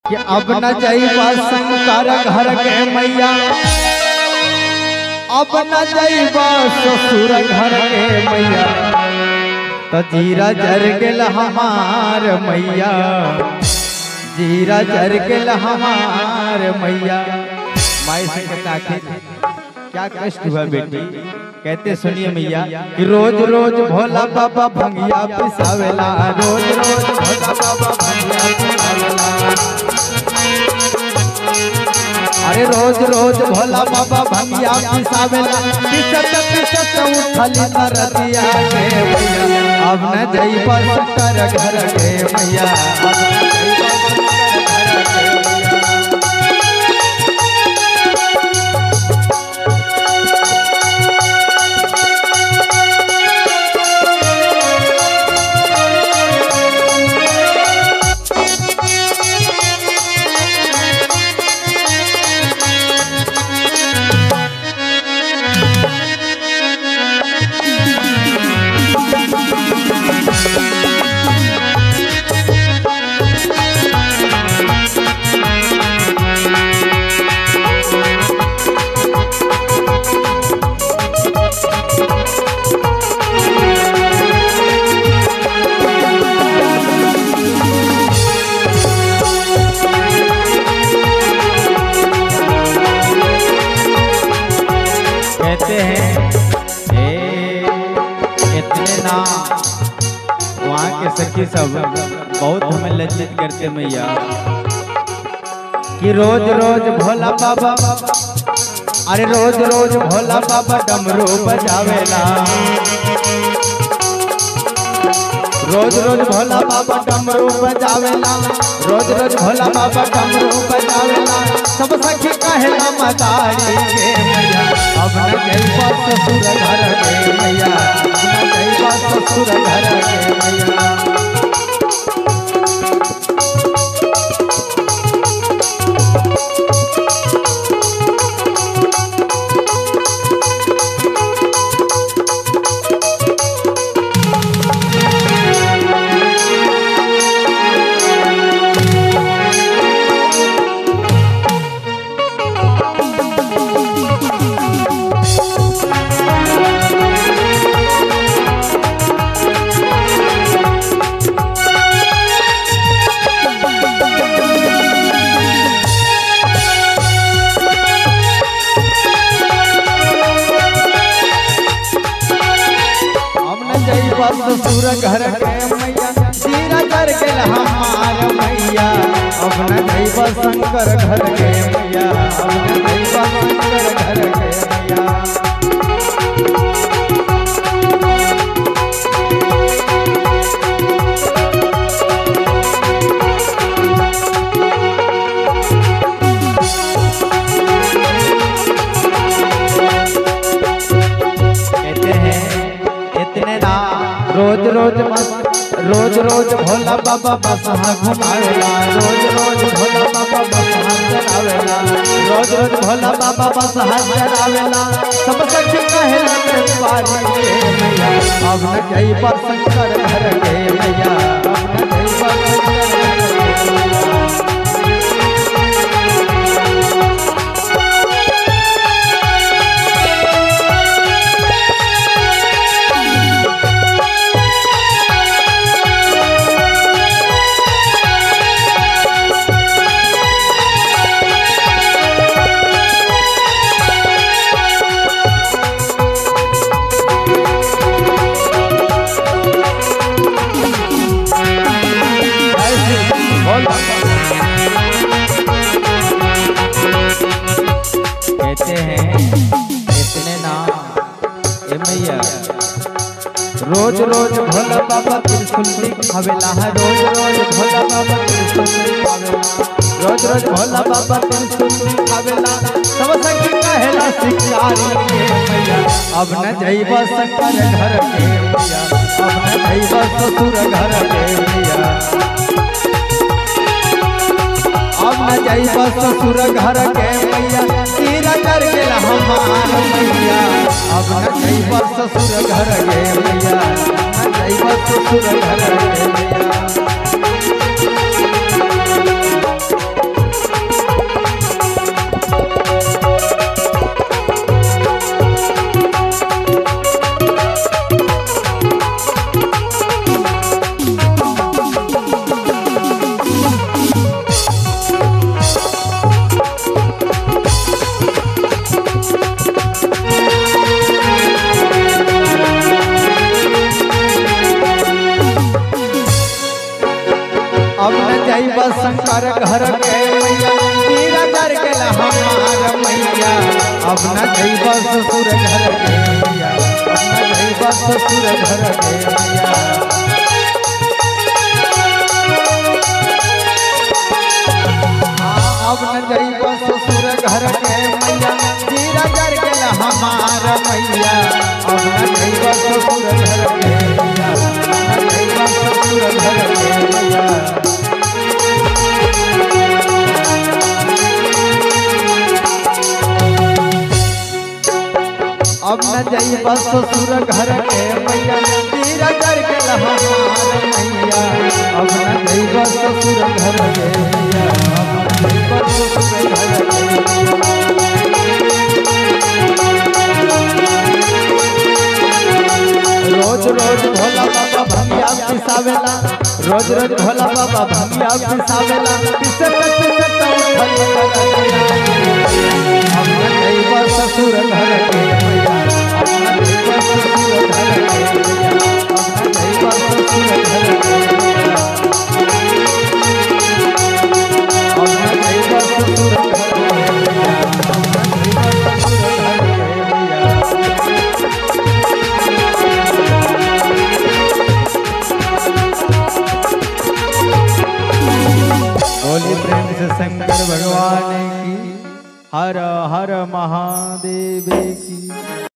कि अब न जाइबा शंकर घर के मैया, अब न जाइबा ससुर घर के मैया, तो जीरा जर गेल हमार मैया, जीरा जर गेल हमार मैया। माई से कहता क्या कष्ट हुआ बेटी, कहते सुनिए मैया कि रोज रोज भोला बाबा भंगिया पिसावेला, रोज रोज भोला बाबा भंगिया पिसावेला, अरे रोज रोज भोला बाबा भंगिया पिसावेला, पिसत पिसत उठली तरतिया के मैया, अब न जाइबा शंकर घर के मैया, अब न जाइबा शंकर घर के मैया। कहते हैं इतने ना वहाँ के सखी सब बहुत हमें लज्जित करते मैया कि रोज रोज भोला बाबा, अरे रोज रोज भोला बाबा डमरू बजावेला, रोज रोज भोला बाबा डमरू बजावेला, रोज रोज भोला बाबा डमरू बजावेला, सब सखी कहेला मदारी के मैया, अब न जाइबा ससुर घर के मैया, अब न जाइबा ससुर घर के मैया। ससुर घर के मैया, जीरा जर गेल हमार मैया, अब न जाइबा शंकर घर के मैया, अब न जाइबा शंकर घर के मैया। रोज रोज भोला बाबा बसहा घुमावेला, रोज रोज भोला बाबा बसहा चलावेला, रोज रोज भोला बाबा बसहा चलावेला, सब सखी कहेला पारी के मैया, अब न जाइबा शंकर घर के मैया, अब न जाइबा शंकर घर के मैया। कहते हैं इतने ना ए मैया, रोज रोज भोला बाबा त्रिशूल दिखावेला, रोज रोज भोला बाबा त्रिशूल दिखावेला, रोज रोज भोला बाबा त्रिशूल दिखावेला, सब सखी कहेला शिकारी के मैया, अब न जाइबा शंकर घर के मैया, अब न जाइबा ससुर घर के मैया, अब न जाइबा ससुर घर के मैया, जीरा जर गेल हमार मैया, अब न जाइबा ससुर घर के मैया, न जाइबा ससुर घर के मैया। शंकर घर के मैया जीरा जर के हमार मैया अब न जइब ससुर घर के मैया अब न जइब ससुर घर के मैया अब न जइब ससुर घर के मैया जीरा जर के हमार मैया अब न जइब ससुर घर के मैया अब न जइब ससुर घर के मैया अब न जइब ससुर घर के मैया जीरा जर के हमार मैया अब न जइब ससुर घर के मैया अब न जइब ससुर घर के रोज रोज भोला बाबा भंगिया पिसावेला रोज रोज भोला बाबा भंगिया पिसावेला पिसत पिसत अब न जइब ससुर घर के मैया अब न जइब ससुर घर के मैया अब न जइब ससुर घर के मैया अब न जइब ससुर घर के मैया अब न जइब ससुर घर के मैया बोली प्रेम से शंकर भगवान की हर हर महादेव की।